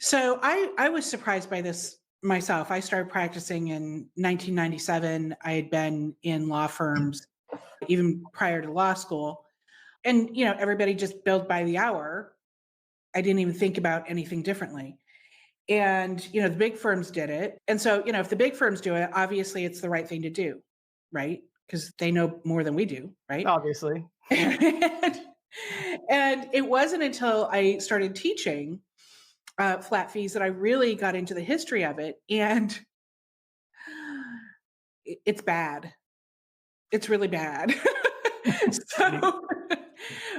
So I was surprised by this myself. I started practicing in 1997. I had been in law firms even prior to law school. And everybody just billed by the hour. I didn't even think about anything differently. And the big firms did it. And so, if the big firms do it, obviously it's the right thing to do, right? Because they know more than we do, right? Obviously. and, and it wasn't until I started teaching flat fees that I really got into the history of it. And it's bad. It's really bad. so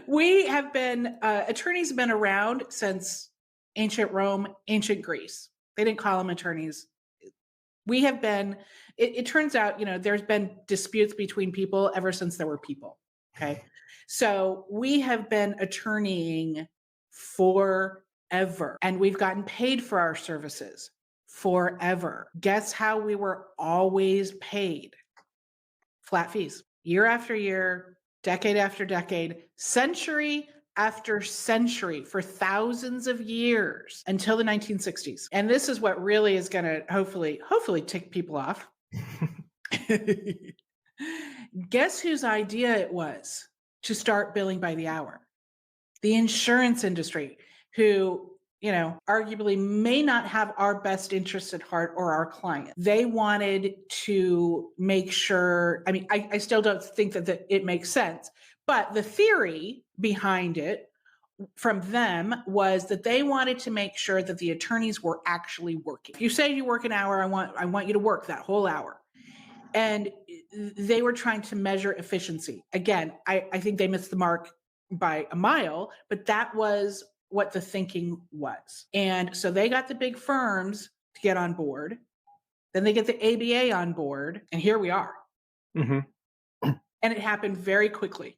we have been, attorneys have been around since ancient Rome, ancient Greece. They didn't call them attorneys. We have been, it turns out, there's been disputes between people ever since there were people. Okay. So we have been attorneying forever and we've gotten paid for our services forever. Guess how we were always paid? Flat fees, year after year, decade after decade, century after century for thousands of years until the 1960s. And this is what really is going to hopefully tick people off. Guess whose idea it was to start billing by the hour? The insurance industry, who arguably may not have our best interest at heart or our client. They wanted to make sure, I mean, I still don't think that it makes sense, but the theory behind it from them was that they wanted to make sure that the attorneys were actually working. If you say you work an hour, I want you to work that whole hour. And they were trying to measure efficiency. Again, I think they missed the mark by a mile, but that was what the thinking was. And so they got the big firms to get on board. Then they get the ABA on board, and here we are. Mhm. And it happened very quickly.